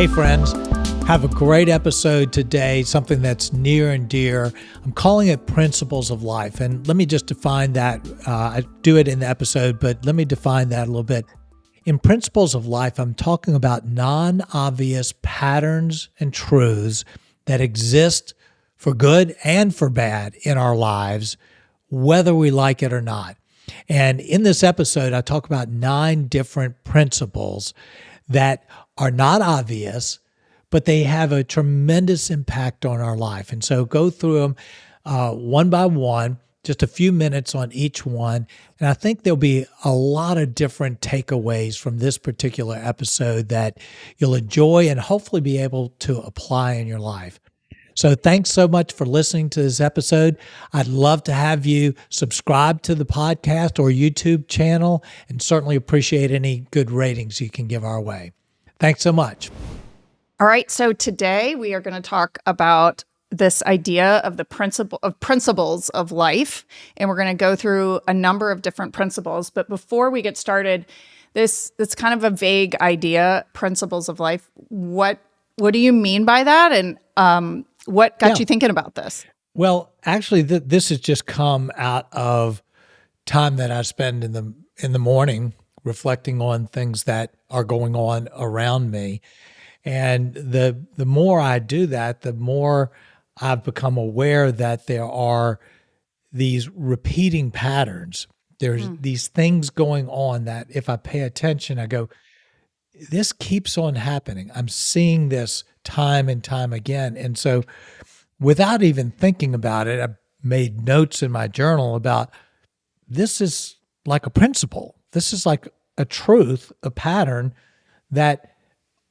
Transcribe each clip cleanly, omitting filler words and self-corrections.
Hey friends, have a great episode today, something that's near and dear. I'm calling it Principles of Life. And let me just define that. I do it in the episode, but let me define that a little bit. In Principles of Life, I'm talking about non-obvious patterns and truths that exist for good and for bad in our lives, whether we like it or not. And in this episode, I talk about 9 different principles that are not obvious, but they have a tremendous impact on our life. And so go through them one by one, just a few minutes on each one. And I think there'll be a lot of different takeaways from this particular episode that you'll enjoy and hopefully be able to apply in your life. So thanks so much for listening to this episode. I'd love to have you subscribe to the podcast or YouTube channel, and certainly appreciate any good ratings you can give our way. Thanks so much. All right, so today we are going to talk about this idea of the principles of life, and we're going to go through a number of different principles. But before we get started, it's kind of a vague idea, principles of life. What do you mean by that, and what got you thinking about this? Well, actually, this has just come out of time that I spend in the morning reflecting on things that are going on around me. And the more I do that, the more I've become aware that there are these repeating patterns. There's these things going on that if I pay attention, I go, this keeps on happening. I'm seeing this time and time again. And so without even thinking about it, I made notes in my journal about this is like a principle. This is like a truth, a pattern that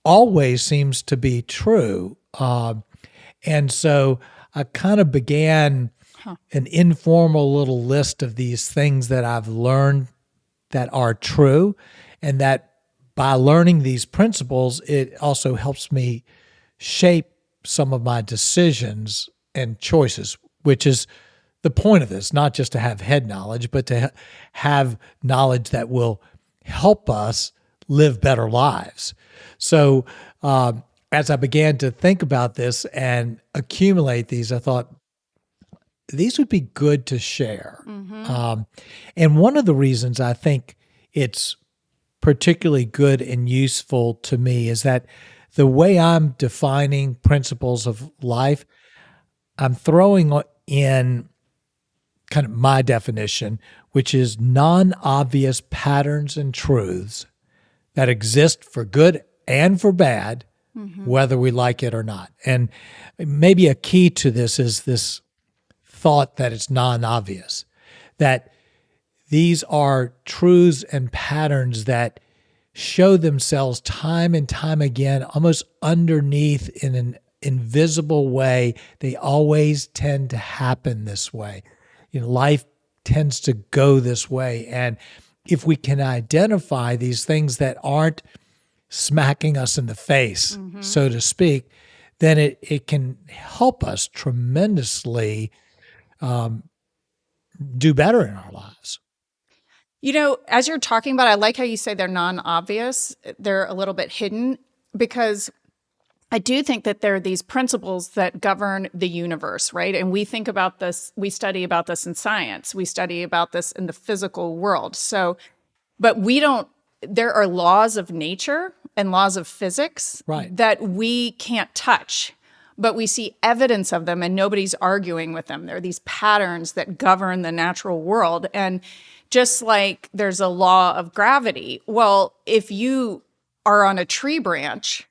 always seems to be true. And so I kind of began an informal little list of these things that I've learned that are true, and that by learning these principles, it also helps me shape some of my decisions and choices, which is the point of this, not just to have head knowledge, but to have knowledge that will help us live better lives. So as I began to think about this and accumulate these, I thought these would be good to share. And one of the reasons I think it's particularly good and useful to me is that the way I'm defining principles of life, I'm throwing in kind of my definition, which is non-obvious patterns and truths that exist for good and for bad, whether we like it or not. And maybe a key to this is this thought that it's non-obvious, that these are truths and patterns that show themselves time and time again, almost underneath in an invisible way. They always tend to happen this way. Life tends to go this way. And if we can identify these things that aren't smacking us in the face, so to speak, then it can help us tremendously do better in our lives. As you're talking about, I like how you say they're non-obvious. They're a little bit hidden, because I do think that there are these principles that govern the universe, right? And we think about this, we study about this in science. We study about this in the physical world. But there are laws of nature and laws of physics that we can't touch, but we see evidence of them and nobody's arguing with them. There are these patterns that govern the natural world. And just like there's a law of gravity, well, if you are on a tree branch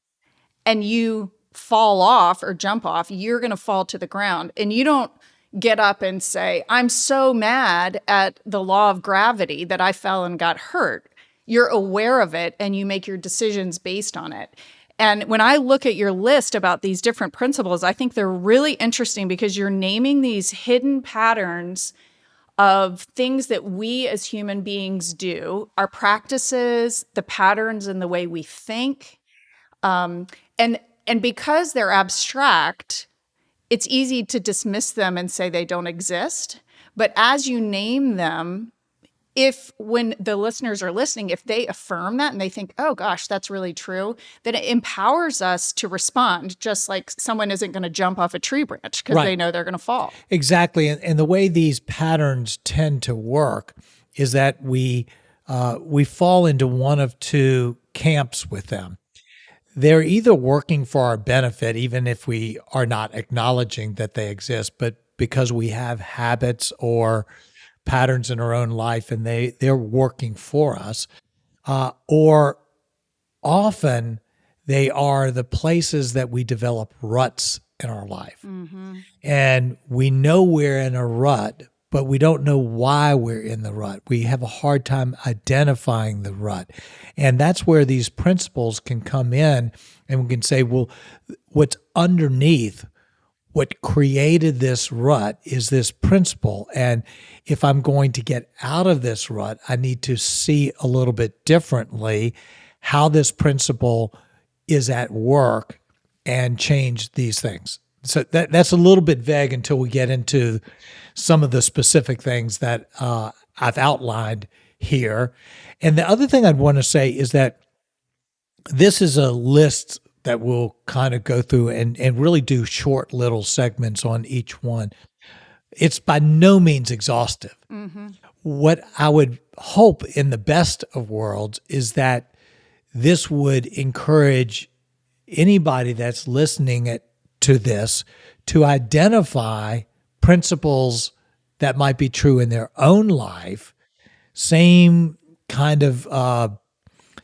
and you fall off or jump off, you're going to fall to the ground. And you don't get up and say, I'm so mad at the law of gravity that I fell and got hurt. You're aware of it and you make your decisions based on it. And when I look at your list about these different principles, I think they're really interesting because you're naming these hidden patterns of things that we as human beings do, our practices, the patterns in the way we think. And because they're abstract, it's easy to dismiss them and say they don't exist. But as you name them, if when the listeners are listening, if they affirm that and they think, oh gosh, that's really true, then it empowers us to respond, just like someone isn't going to jump off a tree branch because they Right. know they're going to fall. Exactly. And the way these patterns tend to work is that we fall into one of two camps with them. They're either working for our benefit, even if we are not acknowledging that they exist, but because we have habits or patterns in our own life and they're working for us, or often they are the places that we develop ruts in our life. And we know we're in a rut, but we don't know why we're in the rut. We have a hard time identifying the rut. And that's where these principles can come in, and we can say, well, what's underneath what created this rut is this principle. And if I'm going to get out of this rut, I need to see a little bit differently how this principle is at work and change these things. So that's a little bit vague until we get into some of the specific things that I've outlined here. And the other thing I'd want to say is that this is a list that we'll kind of go through and really do short little segments on each one. It's by no means exhaustive. What I would hope in the best of worlds is that this would encourage anybody that's listening to this to identify principles that might be true in their own life, same kind of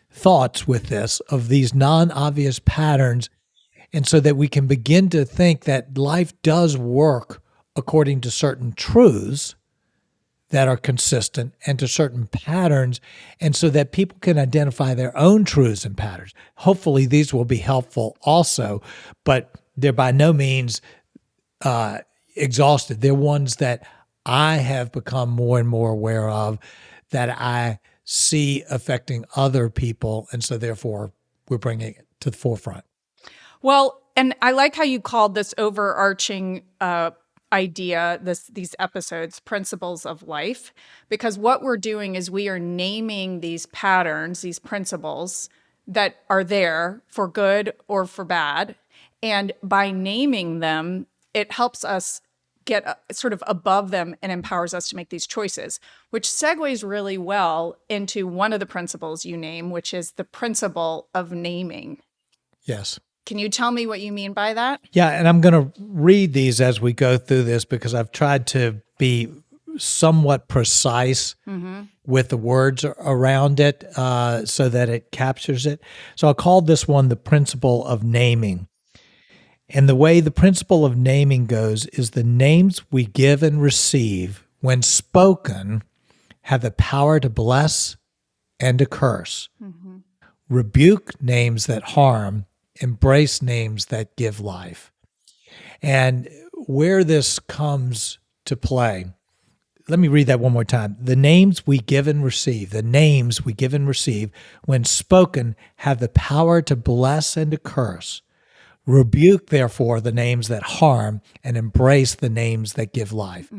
thoughts with this of these non-obvious patterns, and so that we can begin to think that life does work according to certain truths that are consistent and to certain patterns, and so that people can identify their own truths and patterns. Hopefully these will be helpful also, but they're by no means exhaustive. They're ones that I have become more and more aware of, that I see affecting other people, and so therefore we're bringing it to the forefront. Well, and I like how you called this overarching idea, these episodes, principles of life, because what we're doing is we are naming these patterns, these principles that are there for good or for bad. And by naming them, it helps us get sort of above them and empowers us to make these choices, which segues really well into one of the principles you name, which is the principle of naming. Yes. Can you tell me what you mean by that? Yeah, and I'm going to read these as we go through this because I've tried to be somewhat precise with the words around it so that it captures it. So I called this one the principle of naming. And the way the principle of naming goes is the names we give and receive, when spoken, have the power to bless and to curse. Rebuke names that harm, embrace names that give life. And where this comes to play, let me read that one more time. The names we give and receive, when spoken, have the power to bless and to curse. Rebuke, therefore, the names that harm and embrace the names that give life.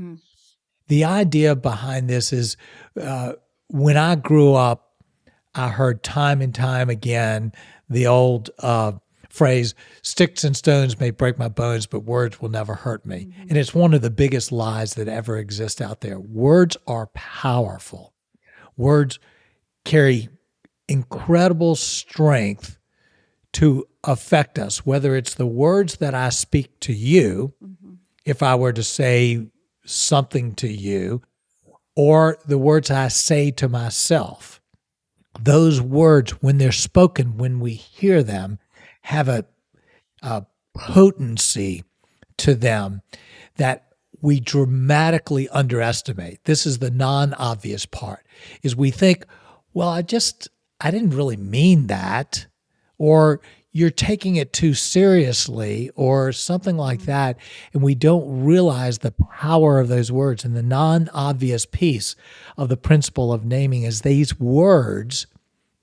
The idea behind this is when I grew up, I heard time and time again the old phrase, sticks and stones may break my bones, but words will never hurt me. And it's one of the biggest lies that ever exist out there. Words are powerful. Words carry incredible strength to affect us, whether it's the words that I speak to you, if I were to say something to you, or the words I say to myself. Those words, when they're spoken, when we hear them, have a potency to them that we dramatically underestimate. This is the non-obvious part, is we think, well, I didn't really mean that, or you're taking it too seriously, or something like that, and we don't realize the power of those words. And the non-obvious piece of the principle of naming is these words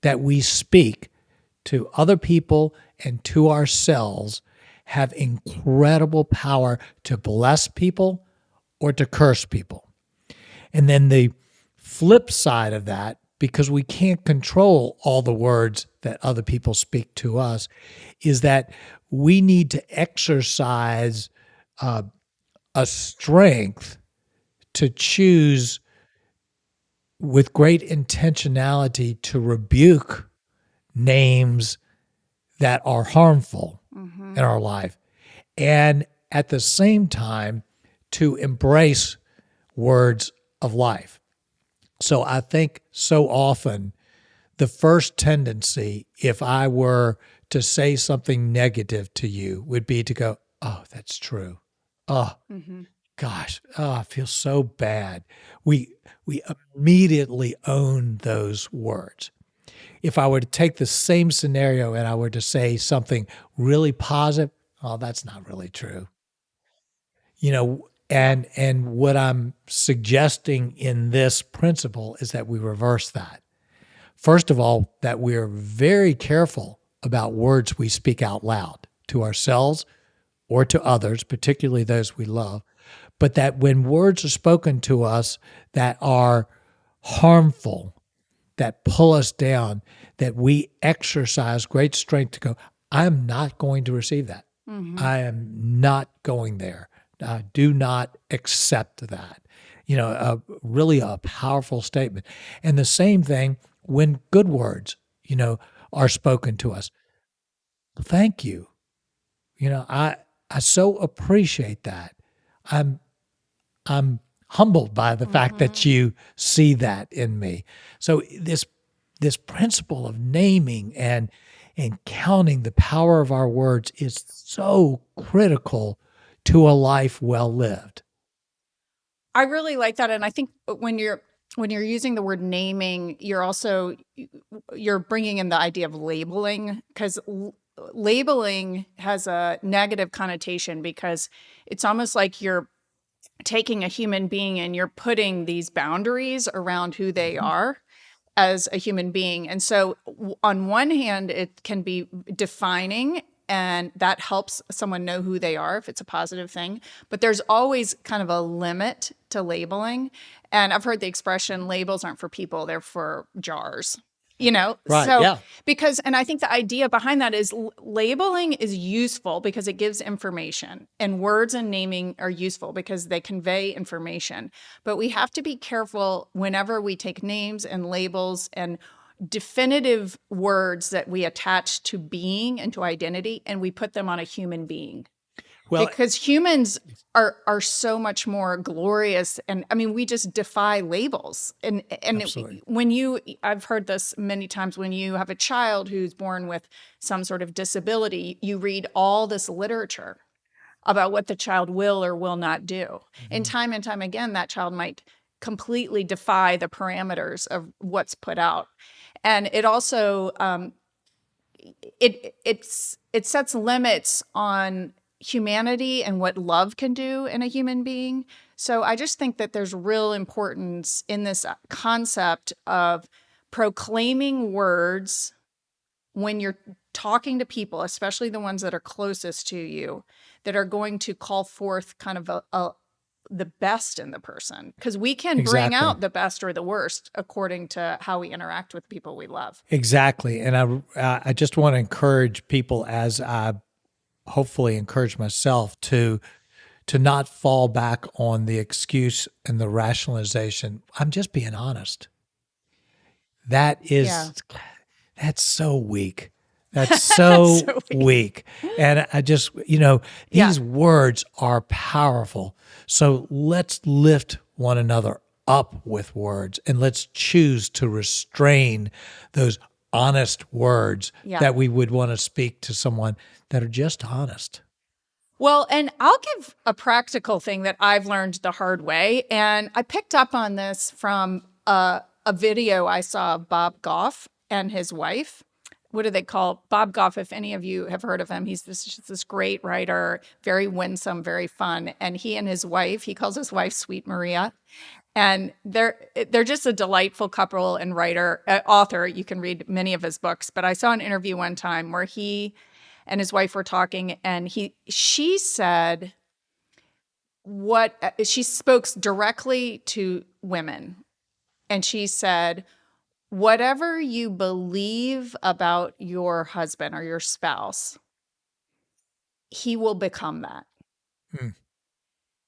that we speak to other people and to ourselves have incredible power to bless people or to curse people. And then the flip side of that, because we can't control all the words that other people speak to us, is that we need to exercise a strength to choose with great intentionality to rebuke names that are harmful in our life. And at the same time, to embrace words of life. So I think so often the first tendency, if I were to say something negative to you, would be to go, "Oh, that's true. Oh, gosh, oh, I feel so bad." We immediately own those words. If I were to take the same scenario and I were to say something really positive, "Oh, that's not really true." Yeah. And what I'm suggesting in this principle is that we reverse that. First of all, that we're very careful about words we speak out loud to ourselves or to others, particularly those we love, but that when words are spoken to us that are harmful, that pull us down, that we exercise great strength to go, "I'm not going to receive that. I am not going there. Do not accept that." Really a powerful statement. And the same thing when good words, are spoken to us. Thank you. I so appreciate that. I'm I'm humbled by the fact that Mm-hmm. you see that in me. So this principle of naming and counting the power of our words is so critical to a life well lived. I really like that, and I think when you're using the word naming, you're bringing in the idea of labeling, because labeling has a negative connotation, because it's almost like you're taking a human being and you're putting these boundaries around who they Mhm. are as a human being. And so, on one hand, it can be defining, and that helps someone know who they are if it's a positive thing. But there's always kind of a limit to labeling. And I've heard the expression, labels aren't for people, they're for jars. Right. So Yeah. and I think the idea behind that is labeling is useful because it gives information, and words and naming are useful because they convey information. But we have to be careful whenever we take names and labels and definitive words that we attach to being and to identity, and we put them on a human being, Well, because humans are so much more glorious. And I mean, we just defy labels. And absolutely. when you I've heard this many times, when you have a child who's born with some sort of disability, you read all this literature about what the child will or will not do. Mhm. And time again, that child might completely defy the parameters of what's put out. And it also it sets limits on humanity and what love can do in a human being. So I just think that there's real importance in this concept of proclaiming words when you're talking to people, especially the ones that are closest to you, that are going to call forth kind of the best in the person, because we can bring Exactly. out the best or the worst according to how we interact with people we love. Exactly. And I just want to encourage people, as I hopefully encourage myself, to not fall back on the excuse and the rationalization. I'm just being honest. That Yeah. is that's so weak. That's so So weak. And I just, yeah. these words are powerful. So let's lift one another up with words, and let's choose to restrain those honest words Yeah. that we would want to speak to someone that are just honest. Well, and I'll give a practical thing that I've learned the hard way. And I picked up on this from a video I saw of Bob Goff and his wife. What do they call Bob Goff? If any of you have heard of him, he's this great writer, very winsome, very fun. And he and his wife, he calls his wife Sweet Maria, and they're just a delightful couple and author. You can read many of his books. But I saw an interview one time where he and his wife were talking, and she said what she spoke directly to women, And she said, whatever you believe about your husband or your spouse, he will become that. Hmm.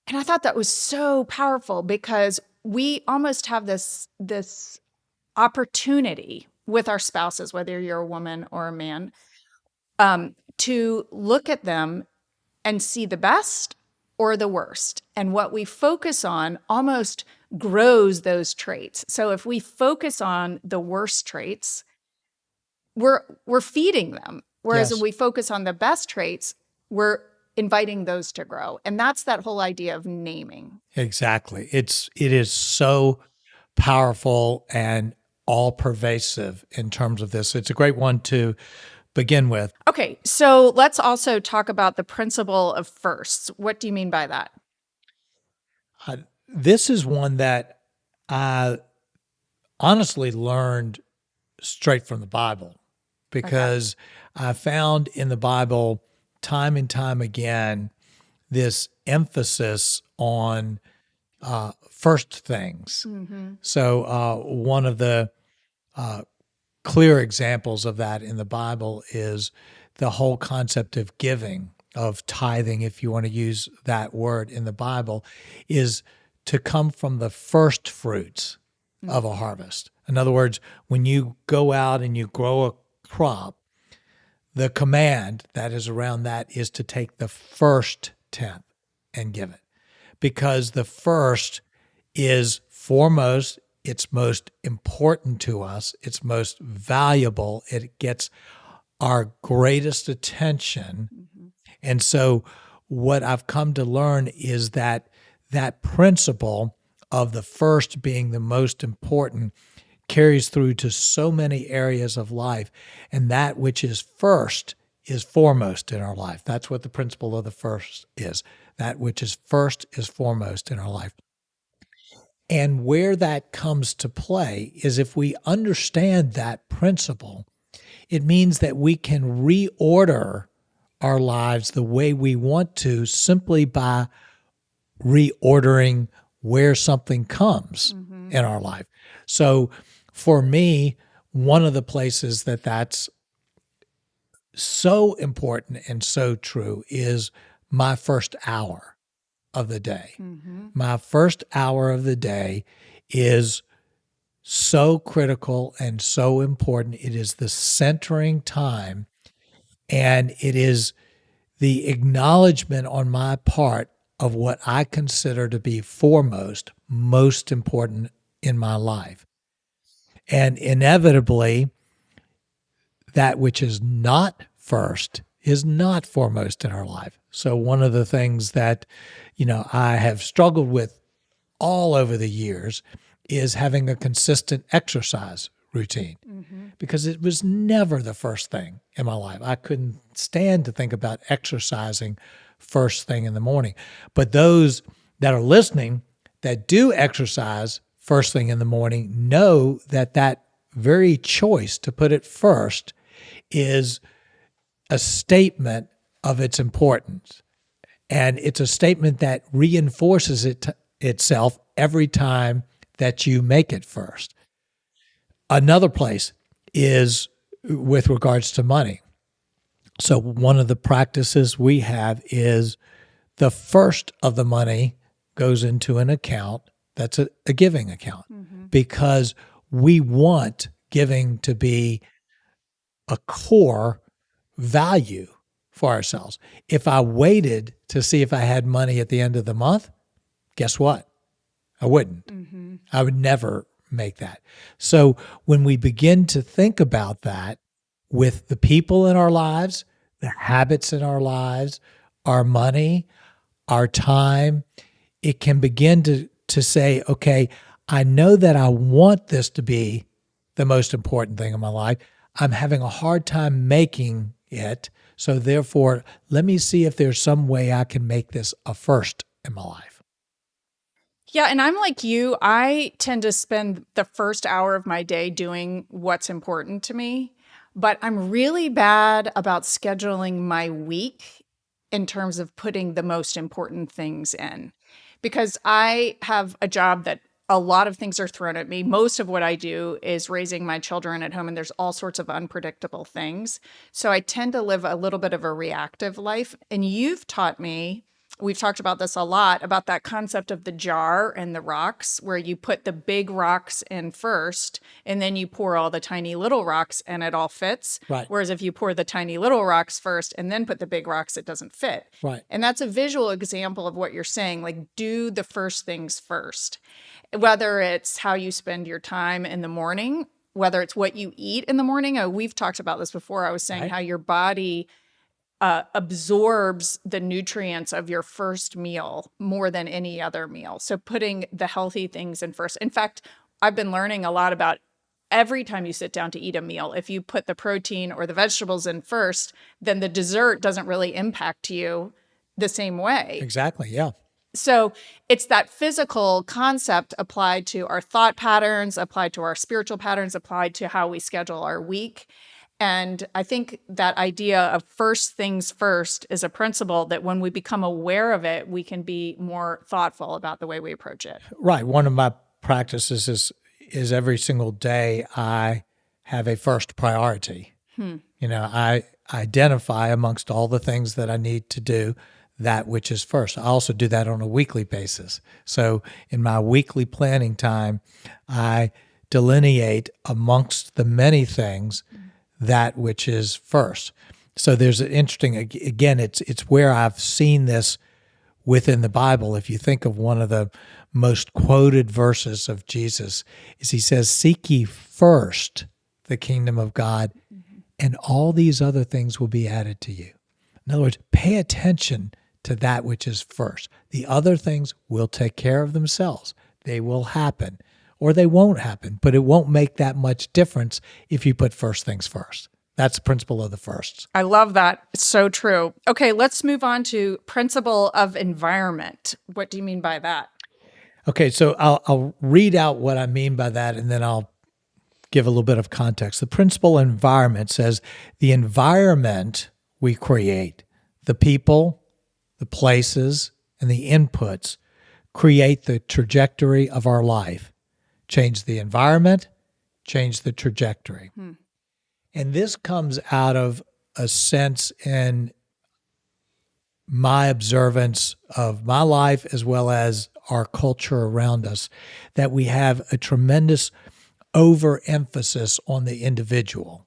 And I thought that was so powerful because we almost have this opportunity with our spouses, whether you're a woman or a man, to look at them and see the best or the worst. And what we focus on almost grows those traits. So if we focus on the worst traits, we're feeding them. Whereas if Yes, we focus on the best traits, we're inviting those to grow. And that's that whole idea of naming. exactly. It is so powerful and all pervasive in terms of this. It's a great one to begin with. Okay, so let's also talk about the principle of firsts. What do you mean by that? This is one that I honestly learned straight from the Bible Okay. because I found in the Bible time and time again this emphasis on first things. Mm-hmm. So, one of the clear examples of that in the Bible is the whole concept of giving, of tithing, if you want to use that word in the Bible, is to come from the first fruits of a harvest. In other words, when you go out and you grow a crop, the command that is around that is to take the first tenth and give it because the first is foremost, it's most important to us, it's most valuable, it gets our greatest attention. Mm-hmm. And so, what I've come to learn is that that principle of the first being the most important carries through to so many areas of life. And that which is first is foremost in our life. That's what the principle of the first is. That which is first is foremost in our life. And where that comes to play is if we understand that principle, it means that we can reorder our lives the way we want to simply by reordering where something comes Mm-hmm. in our life. So for me, one of the places that that's so important and so true is my first hour of the day. Mm-hmm. My first hour of the day is so critical and so important. It is the centering time and it is the acknowledgement on my part of what I consider to be foremost, most important in my life. And inevitably, that which is not first is not foremost in our life. So, one of the things that, I have struggled with all over the years is having a consistent exercise routine Mm-hmm. because it was never the first thing in my life. I couldn't stand to think about exercising first thing in the morning. But those that are listening that do exercise first thing in the morning know that that very choice to put it first is a statement of its importance. And it's a statement that reinforces itself every time that you make it first. Another place is with regards to money. So, one of the practices we have is the first of the money goes into an account that's a giving account Mm-hmm. because we want giving to be a core value for ourselves. If I waited to see if I had money at the end of the month, guess what? I wouldn't. Mm-hmm. I would never make that. So when we begin to think about that with the people in our lives, the habits in our lives, our money, our time, it can begin to say, okay, I know that I want this to be the most important thing in my life. I'm having a hard time making it. So therefore, let me see if there's some way I can make this a first in my life. Yeah, and I'm like you. I tend to spend the first hour of my day doing what's important to me, but I'm really bad about scheduling my week in terms of putting the most important things in because I have a job that a lot of things are thrown at me. Most of what I do is raising my children at home, and there's all sorts of unpredictable things. So I tend to live a little bit of a reactive life. And you've taught me, we've talked about this a lot, about that concept of the jar and the rocks, where you put the big rocks in first, and then you pour all the tiny little rocks, and it all fits. Right. Whereas if you pour the tiny little rocks first and then put the big rocks, it doesn't fit. Right. And that's a visual example of what you're saying, like do the first things first. Whether it's how you spend your time in the morning, whether it's what you eat in the morning. We've talked about this before. I was saying how your body absorbs the nutrients of your first meal more than any other meal. So putting the healthy things in first. In fact, I've been learning a lot about every time you sit down to eat a meal, if you put the protein or the vegetables in first, then the dessert doesn't really impact you the same way. Exactly. Yeah. So it's that physical concept applied to our thought patterns, applied to our spiritual patterns, applied to how we schedule our week. And I think that idea of first things first is a principle that when we become aware of it, we can be more thoughtful about the way we approach it. Right. One of my practices is every single day I have a first priority. I identify amongst all the things that I need to do that which is first. I also do that on a weekly basis. So in my weekly planning time, I delineate amongst the many things that which is first. So there's an interesting, again, it's where I've seen this within the Bible. If you think of one of the most quoted verses of Jesus, is he says, "Seek ye first the kingdom of God, and all these other things will be added to you." In other words, pay attention to that which is first. The other things will take care of themselves. They will happen, or they won't happen, but it won't make that much difference if you put first things first. That's the principle of the firsts. I love that. It's so true. Okay, let's move on to principle of environment. What do you mean by that? Okay, so I'll read out what I mean by that, and then I'll give a little bit of context. The principle of environment says the environment we create, the people, the places, and the inputs create the trajectory of our life. Change the environment, change the trajectory. And this comes out of a sense in my observance of my life as well as our culture around us that we have a tremendous overemphasis on the individual,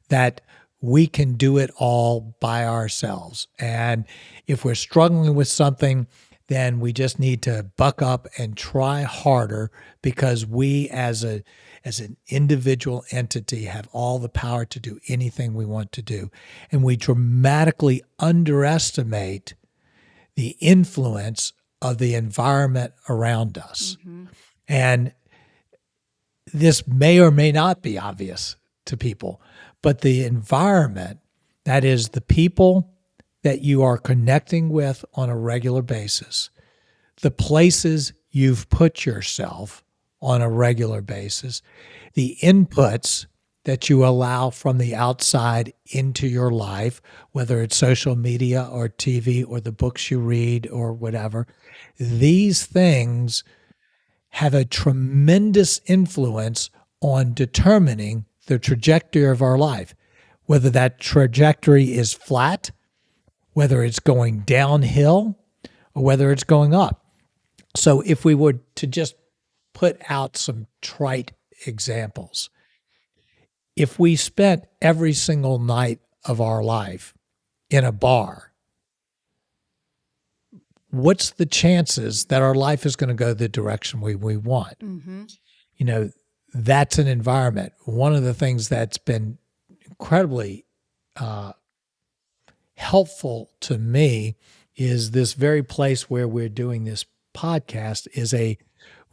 that we can do it all by ourselves. And if we're struggling with something, then we just need to buck up and try harder because we as an individual entity have all the power to do anything we want to do. And we dramatically underestimate the influence of the environment around us. And this may or may not be obvious to people, but the environment, that is the people that you are connecting with on a regular basis, the places you've put yourself on a regular basis, the inputs that you allow from the outside into your life, whether it's social media or TV or the books you read or whatever, these things have a tremendous influence on determining the trajectory of our life, whether that trajectory is flat, whether it's going downhill, or whether it's going up. So if we were to just put out some trite examples, if we spent every single night of our life in a bar, what's the chances that our life is going to go the direction we want? That's an environment. One of the things that's been incredibly helpful to me is this very place where we're doing this podcast is a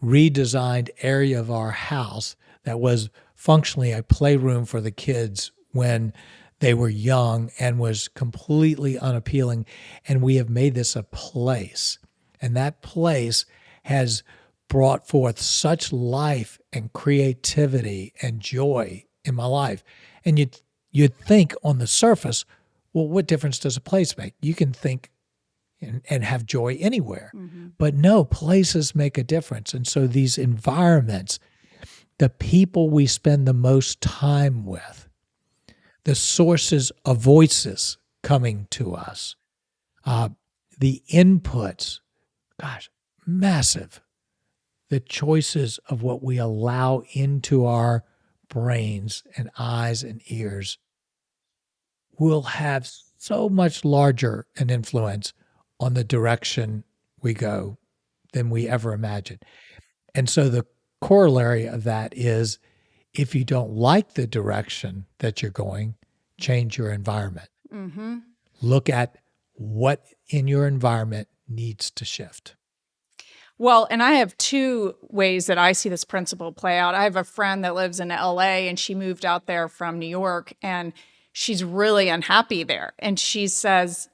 redesigned area of our house that was functionally a playroom for the kids when they were young and was completely unappealing. And we have made this a place. And that place has brought forth such life and creativity and joy in my life. And you'd think on the surface, well, what difference does a place make? You can think and have joy anywhere. But no, places make a difference. And so these environments, the people we spend the most time with, the sources of voices coming to us, the inputs, gosh, massive. The choices of what we allow into our brains and eyes and ears will have so much larger an influence on the direction we go than we ever imagined. And so the corollary of that is if you don't like the direction that you're going, change your environment. Look at what in your environment needs to shift. Well, and I have two ways that I see this principle play out. I have a friend that lives in LA and she moved out there from New York and she's really unhappy there. And she says,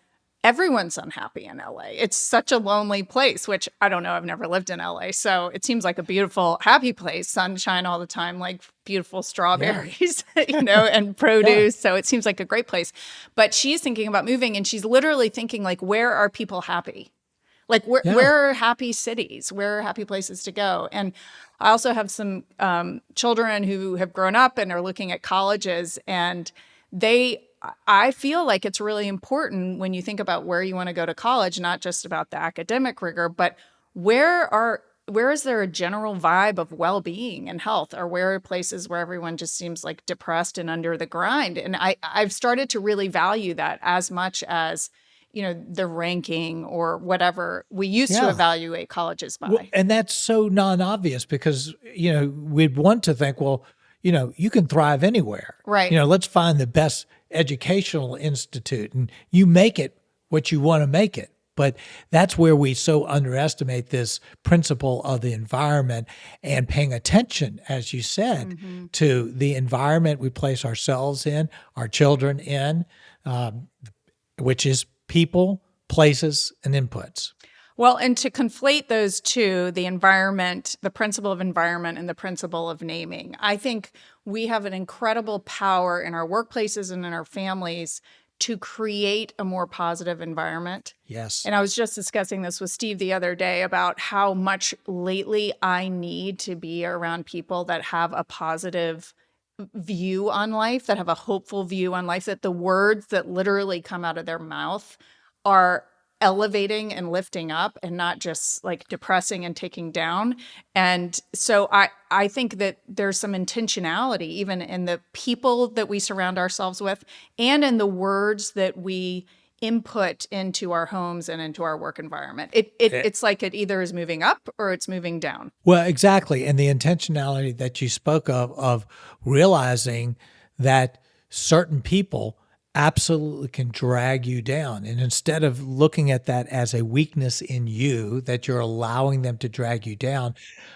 everyone's unhappy in LA. It's such a lonely place, which I don't know. I've never lived in LA. So it seems like a beautiful, happy place, sunshine all the time, like beautiful strawberries, and produce. So it seems like a great place. But she's thinking about moving and she's literally thinking like, where are people happy? Like where are happy cities? Where are happy places to go? And I also have some children who have grown up and are looking at colleges, and I feel like it's really important when you think about where you want to go to college, not just about the academic rigor, but where is there a general vibe of well-being and health, or where are places where everyone just seems like depressed and under the grind? And I've started to really value that as much as the ranking or whatever we used to evaluate colleges by. Well, and that's so non-obvious because, we'd want to think, well, you can thrive anywhere. Right. Let's find the best educational institute and you make it what you want to make it. But that's where we so underestimate this principle of the environment and paying attention, as you said, to the environment we place ourselves in, our children in, which is people, places, and inputs. Well, and to conflate those two, the environment, the principle of environment and the principle of naming, I think we have an incredible power in our workplaces and in our families to create a more positive environment. Yes. And I was just discussing this with Steve the other day about how much lately I need to be around people that have a positive view on life, that have a hopeful view on life, that the words that literally come out of their mouth are elevating and lifting up and not just like depressing and taking down. And so I think that there's some intentionality even in the people that we surround ourselves with and in the words that we input into our homes and into our work environment. It's like it either is moving up or it's moving down. Well, exactly. And the intentionality that you spoke of realizing that certain people absolutely can drag you down. And instead of looking at that as a weakness in you, that you're allowing them to drag you down,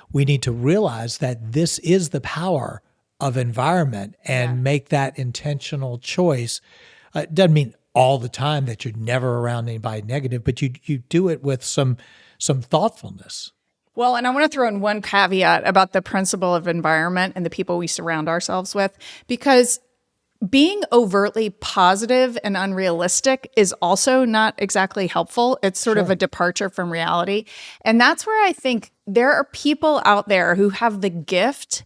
we need to realize that this is the power of environment and make that intentional choice. It doesn't mean all the time that you're never around anybody negative, but you do it with some thoughtfulness. Well, and I want to throw in one caveat about the principle of environment and the people we surround ourselves with, because being overtly positive and unrealistic is also not exactly helpful. It's sort of a departure from reality. And that's where I think there are people out there who have the gift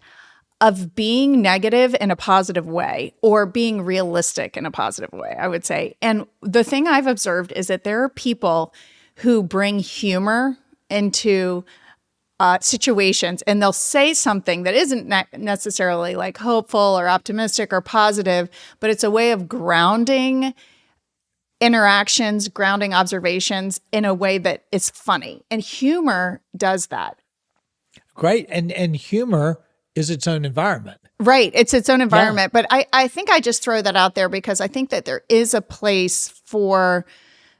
of being negative in a positive way or being realistic in a positive way, I would say. And the thing I've observed is that there are people who bring humor into situations, and they'll say something that isn't necessarily like hopeful or optimistic or positive, but it's a way of grounding interactions, grounding observations in a way that is funny. And humor does that. Great. And humor is its own environment. Right. It's its own environment. Yeah. But I think I just throw that out there because I think that there is a place for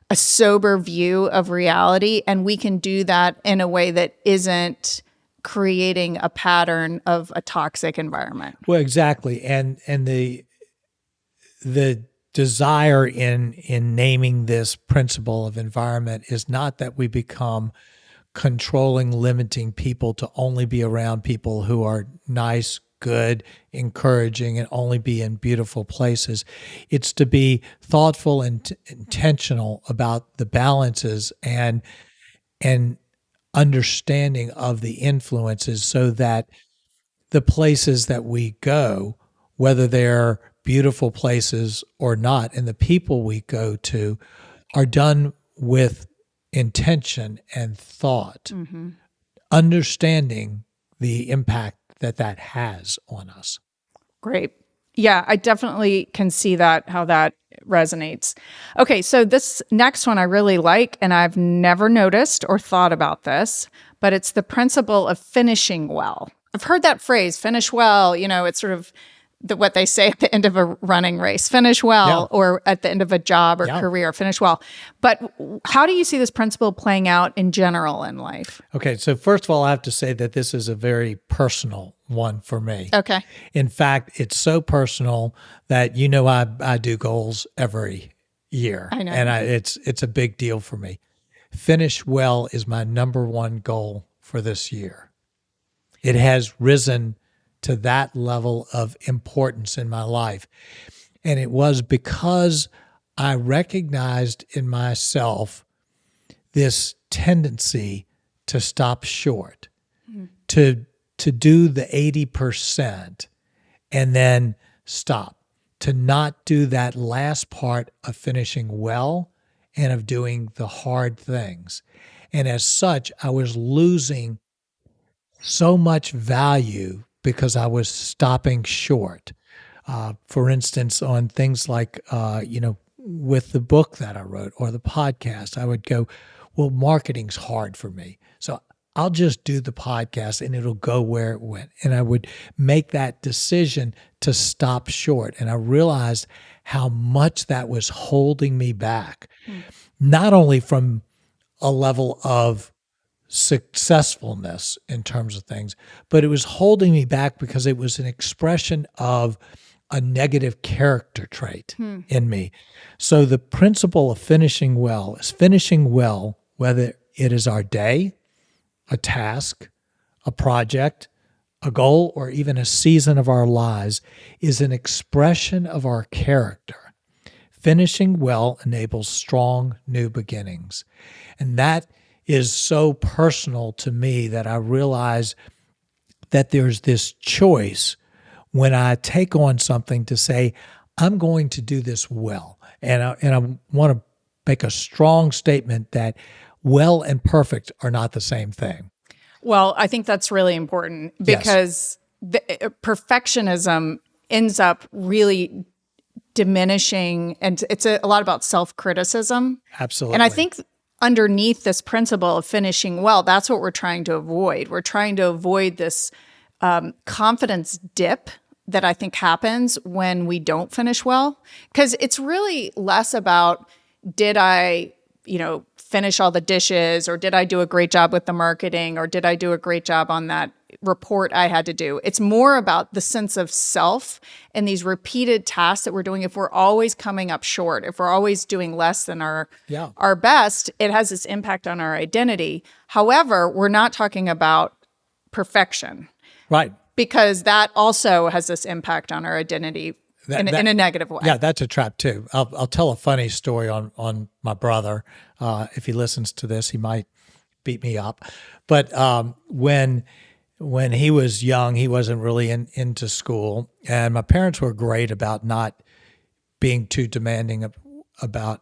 a sober view of reality, and we can do that in a way that isn't creating a pattern of a toxic environment. Well, exactly. And the desire in naming this principle of environment is not that we become controlling, limiting people to only be around people who are nice, good, encouraging, and only be in beautiful places. It's to be thoughtful and intentional about the balances and understanding of the influences so that the places that we go, whether they're beautiful places or not, and the people we go to are done with intention and thought, understanding the impact that that has on us. Great. Yeah, I definitely can see that, how that resonates. Okay, so this next one I really like, and I've never noticed or thought about this, but it's the principle of finishing well. I've heard that phrase, finish well. It's sort of what they say at the end of a running race, finish well, or at the end of a job or career, finish well. But how do you see this principle playing out in general in life? Okay, so first of all, I have to say that this is a very personal one for me. Okay. In fact, it's so personal that I do goals every year. I know. And it's a big deal for me. Finish well is my number one goal for this year. It has risen to that level of importance in my life. And it was because I recognized in myself this tendency to stop short, to do the 80% and then stop, to not do that last part of finishing well and of doing the hard things. And as such, I was losing so much value because I was stopping short. For instance, on things like, with the book that I wrote or the podcast, I would go, well, marketing's hard for me. So I'll just do the podcast and it'll go where it went. And I would make that decision to stop short. And I realized how much that was holding me back, not only from a level of successfulness in terms of things, but it was holding me back because it was an expression of a negative character trait in me. So the principle of finishing well is finishing well, whether it is our day, a task, a project, a goal, or even a season of our lives, is an expression of our character. Finishing well enables strong new beginnings. And that is so personal to me that I realize that there's this choice when I take on something to say, I'm going to do this well. And I want to make a strong statement that well and perfect are not the same thing. Well, I think that's really important because perfectionism ends up really diminishing, and it's a lot about self-criticism. Absolutely. And I think underneath this principle of finishing well, that's what we're trying to avoid. We're trying to avoid this confidence dip that I think happens when we don't finish well. Because it's really less about, did I, finish all the dishes, or did I do a great job with the marketing, or did I do a great job on that report I had to do? It's more about the sense of self and these repeated tasks that we're doing. If we're always coming up short, if we're always doing less than our best, it has this impact on our identity. However, we're not talking about perfection. Right. Because that also has this impact on our identity in a negative way. Yeah, that's a trap too. I'll tell a funny story on my brother. If he listens to this, he might beat me up. But when he was young, he wasn't really into school, and my parents were great about not being too demanding about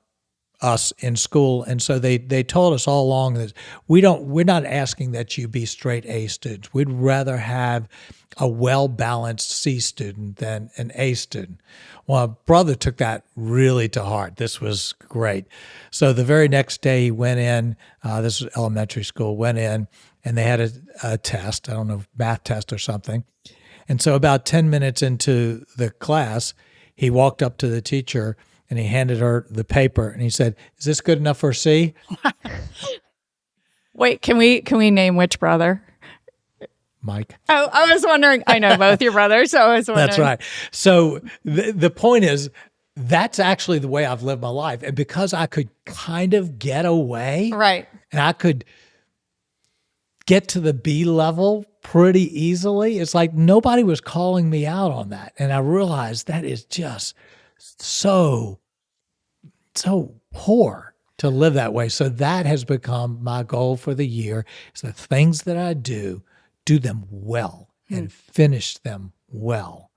us in school. And so they told us all along that we're not asking that you be straight A students. We'd rather have a well-balanced C student than an A student. Well, my brother took that really to heart. This was great. So the very next day he went in, this was elementary school, went in, and they had a test, I don't know, math test or something. And so about 10 minutes into the class, he walked up to the teacher and he handed her the paper and he said, "Is this good enough for a C?" Wait, can we name which brother? Mike. Oh, I was wondering. I know both your brothers, so I was wondering. That's right. So the point is, that's actually the way I've lived my life. And because I could kind of get away. Right. And I could get to the B level pretty easily. It's like nobody was calling me out on that. And I realized that is just so poor to live that way. So that has become my goal for the year, is the things that I do them well and finish them well.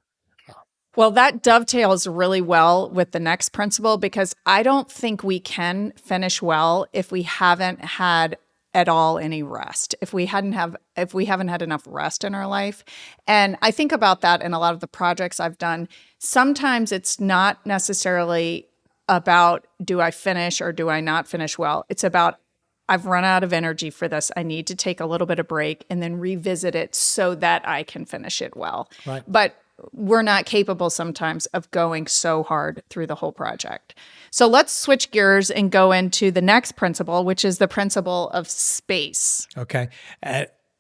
Well, that dovetails really well with the next principle, because I don't think we can finish well if we haven't had at all any rest. If we haven't had enough rest in our life. And I think about that in a lot of the projects I've done. Sometimes it's not necessarily about, do I finish or do I not finish well? It's about, I've run out of energy for this. I need to take a little bit of break and then revisit it so that I can finish it well. Right. But we're not capable sometimes of going so hard through the whole project. So let's switch gears and go into the next principle, which is the principle of space. Okay.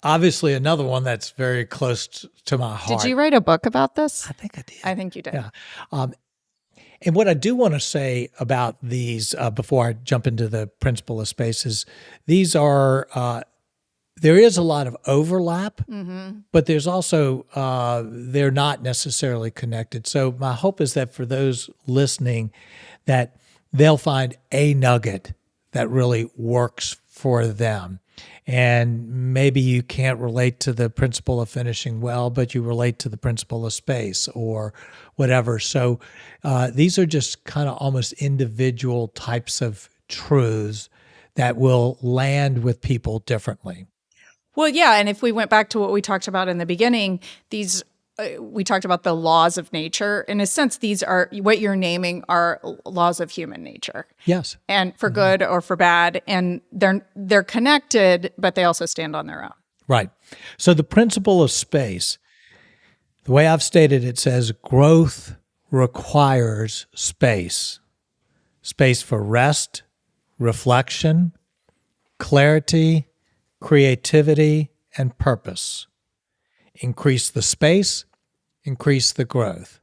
Obviously, another one that's very close to my heart. Did you write a book about this? I think I did. I think you did. Yeah. And what I do want to say about these, before I jump into the principle of space, is these are, there is a lot of overlap, but there's also, they're not necessarily connected. So my hope is that for those listening, that they'll find a nugget that really works for them. And maybe you can't relate to the principle of finishing well, but you relate to the principle of space or whatever. So these are just kind of almost individual types of truths that will land with people differently. Well, yeah. And if we went back to what we talked about in the beginning, we talked about the laws of nature. In a sense, these are what you're naming are laws of human nature. Yes. And for good or for bad. And they're connected, but they also stand on their own. Right. So the principle of space, the way I've stated it, says growth requires space. Space for rest, reflection, clarity, creativity, and purpose. Increase the space, increase the growth.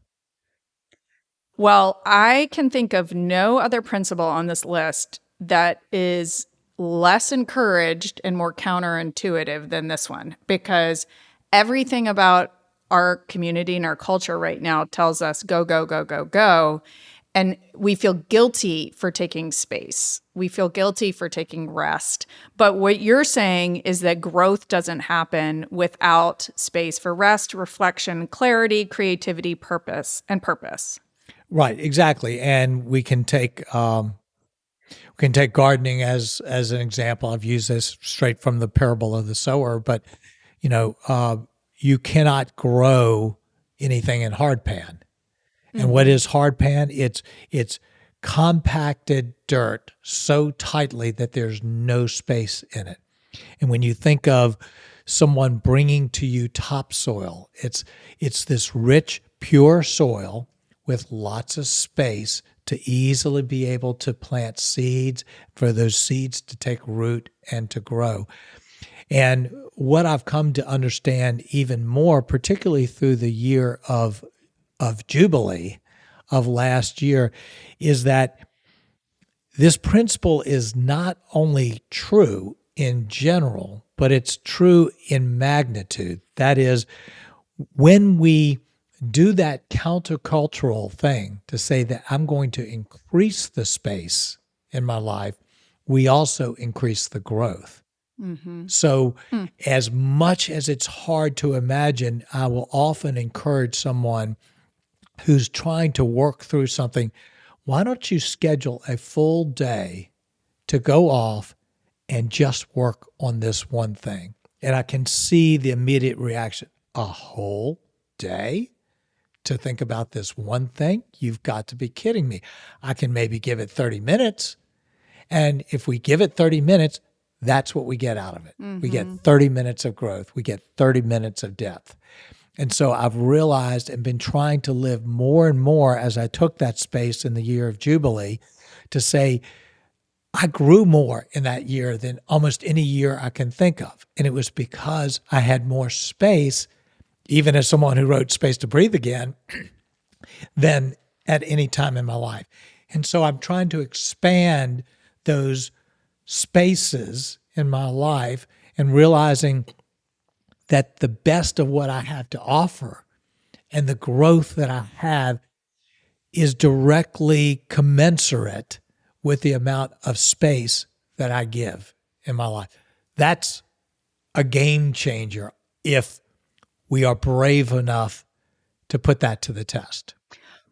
Well, I can think of no other principle on this list that is less encouraged and more counterintuitive than this one, because everything about our community and our culture right now tells us go, go, go, go, go. And we feel guilty for taking space. We feel guilty for taking rest. But what you're saying is that growth doesn't happen without space for rest, reflection, clarity, creativity, purpose. Right, exactly. And we can take gardening as an example. I've used this straight from the parable of the sower, but you cannot grow anything in hardpan. And what is hardpan? It's compacted dirt so tightly that there's no space in it. And when you think of someone bringing to you topsoil, it's this rich, pure soil with lots of space to easily be able to plant seeds, for those seeds to take root and to grow. And what I've come to understand even more, particularly through the year of Jubilee of last year, is that this principle is not only true in general, but it's true in magnitude. That is, when we do that countercultural thing to say that I'm going to increase the space in my life, we also increase the growth. So as much as it's hard to imagine, I will often encourage someone who's trying to work through something, why don't you schedule a full day to go off and just work on this one thing? And I can see the immediate reaction. A whole day to think about this one thing? You've got to be kidding me. I can maybe give it 30 minutes. And if we give it 30 minutes, that's what we get out of it. We get 30 minutes of growth. We get 30 minutes of depth. And so I've realized and been trying to live more and more as I took that space in the year of Jubilee to say, I grew more in that year than almost any year I can think of. And it was because I had more space, even as someone who wrote Space to Breathe Again, than at any time in my life. And so I'm trying to expand those spaces in my life and realizing that the best of what I have to offer and the growth that I have is directly commensurate with the amount of space that I give in my life. That's a game changer if we are brave enough to put that to the test.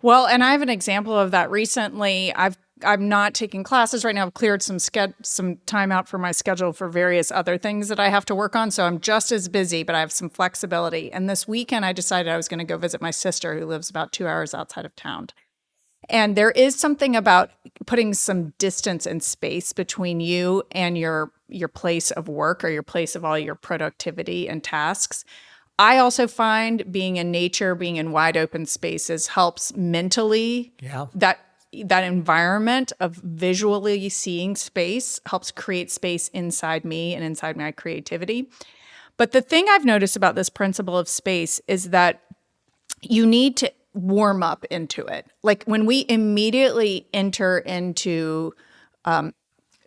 Well, and I have an example of that recently. I'm not taking classes right now. I've cleared some time out for my schedule for various other things that I have to work on. So I'm just as busy, but I have some flexibility. And this weekend, I decided I was going to go visit my sister who lives about 2 hours outside of town. And there is something about putting some distance and space between you and your place of work or your place of all your productivity and tasks. I also find being in nature, being in wide open spaces helps mentally. Yeah. That environment of visually seeing space helps create space inside me and inside my creativity. But the thing I've noticed about this principle of space is that you need to warm up into it. Like when we immediately enter into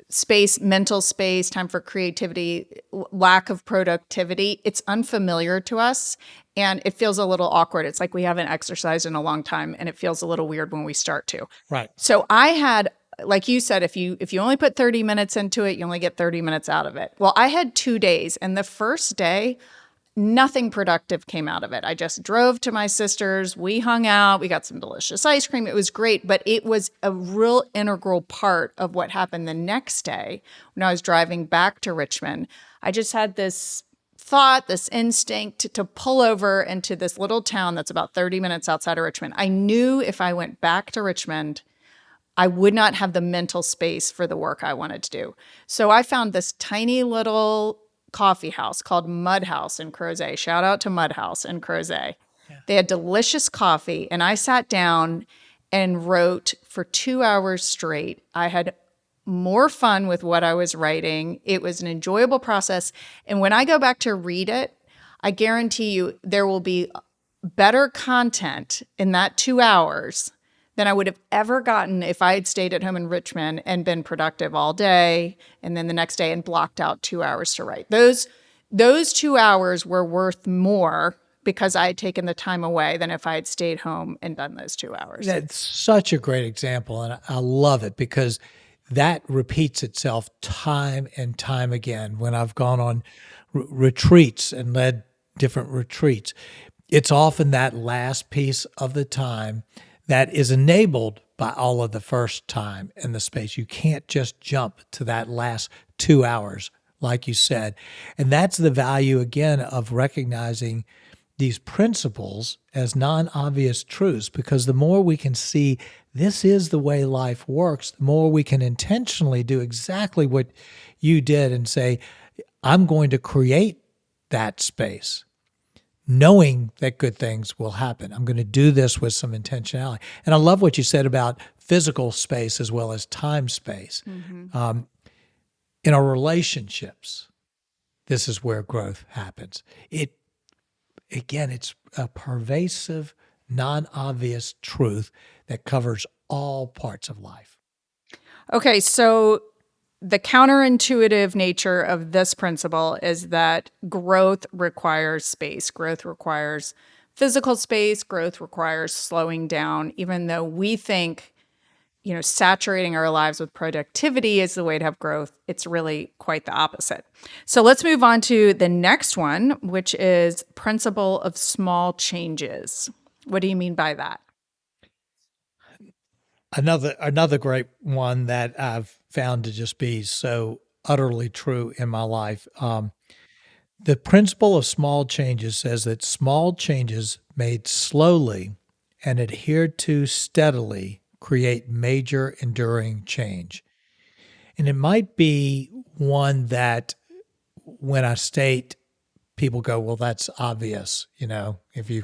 space, mental space, time for creativity, lack of productivity, it's unfamiliar to us and it feels a little awkward. It's like we haven't exercised in a long time and it feels a little weird when we start to. Right. So I had, like you said, if you only put 30 minutes into it, you only get 30 minutes out of it. Well, I had 2 days and the first day, nothing productive came out of it. I just drove to my sister's. We hung out. We got some delicious ice cream. It was great, but it was a real integral part of what happened the next day when I was driving back to Richmond. I just had this thought, this instinct to pull over into this little town that's about 30 minutes outside of Richmond. I knew if I went back to Richmond, I would not have the mental space for the work I wanted to do. So I found this tiny little coffee house called Mud House in Crozet. Shout out to Mud House in Crozet. Yeah. They had delicious coffee, and I sat down and wrote for 2 hours straight. I had more fun with what I was writing. It was an enjoyable process. And when I go back to read it, I guarantee you there will be better content in that 2 hours than I would have ever gotten if I had stayed at home in Richmond and been productive all day and then the next day and blocked out 2 hours to write. Those 2 hours were worth more because I had taken the time away than if I had stayed home and done those 2 hours. That's such a great example, and I love it because that repeats itself time and time again. When I've gone on retreats and led different retreats, it's often that last piece of the time that is enabled by all of the first time in the space. You can't just jump to that last 2 hours, like you said. And that's the value, again, of recognizing these principles as non-obvious truths, because the more we can see this is the way life works, the more we can intentionally do exactly what you did and say, I'm going to create that space, knowing that good things will happen. I'm going to do this with some intentionality. And I love what you said about physical space as well as time space. Mm-hmm. In our relationships, this is where growth happens. It's a pervasive, non-obvious truth that covers all parts of life. Okay, so the counterintuitive nature of this principle is that growth requires space. Growth requires physical space. Growth requires slowing down, even though we think, saturating our lives with productivity is the way to have growth. It's really quite the opposite. So let's move on to the next one, which is principle of small changes. What do you mean by that? Another great one that I've found to just be so utterly true in my life. The principle of small changes says that small changes made slowly and adhered to steadily create major enduring change. And it might be one that when I state, people go, well, that's obvious, if you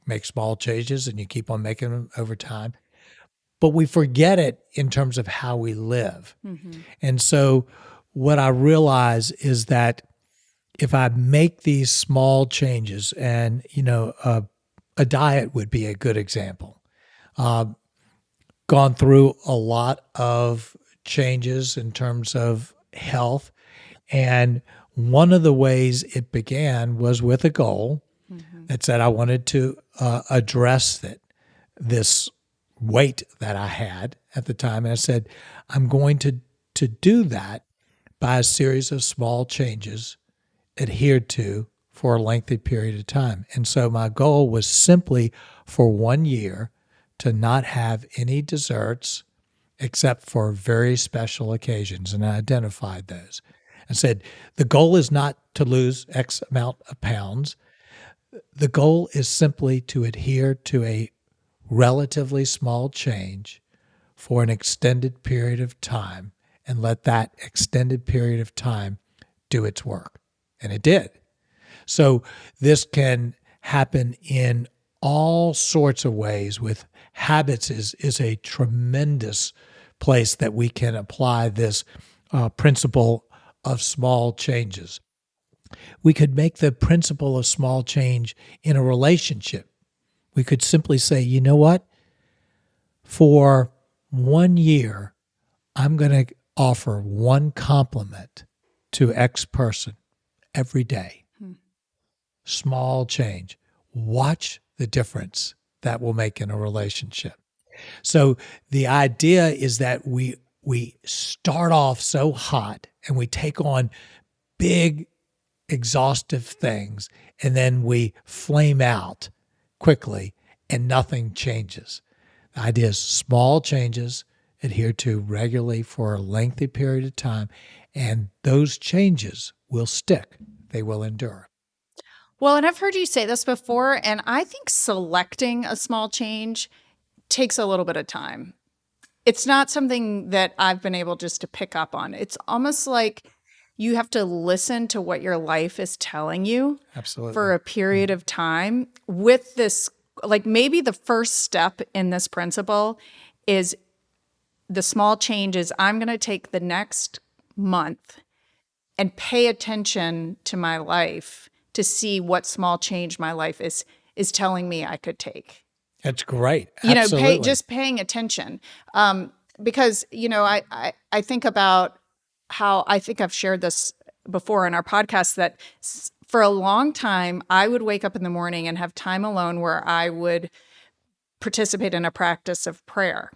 make small changes and you keep on making them over time. But we forget it in terms of how we live. Mm-hmm. And so what I realize is that if I make these small changes, and, a diet would be a good example. Gone through a lot of changes in terms of health. And One of the ways it began was with a goal Mm-hmm. that said I wanted to address this weight that I had at the time. And I said, I'm going to do that by a series of small changes adhered to for a lengthy period of time. And so my goal was simply for 1 year to not have any desserts except for very special occasions. And I identified those. I said, the goal is not to lose X amount of pounds. The goal is simply to adhere to a relatively small change for an extended period of time and let that extended period of time do its work. And it did. So this can happen in all sorts of ways. With habits is a tremendous place that we can apply this principle of small changes. We could make the principle of small change in a relationship. We could simply say, you know what? For 1 year, I'm going to offer one compliment to X person every day. Small change. Watch the difference that will make in a relationship. So the idea is that we start off so hot and we take on big, exhaustive things, and then we flame out quickly and nothing changes. The idea is small changes adhered to regularly for a lengthy period of time, and those changes will stick. They will endure. Well, and I've heard you say this before, and I think selecting a small change takes a little bit of time. It's not something that I've been able just to pick up on. It's almost like you have to listen to what your life is telling you Absolutely. for a period of time with this. Like maybe the first step in this principle is the small changes. I'm going to take the next month and pay attention to my life to see what small change my life is telling me I could take. That's great. You know, Absolutely. just paying attention. Because, you know, I think about how I think I've shared this before in our podcast that for a long time, I would wake up in the morning and have time alone where I would participate in a practice of prayer.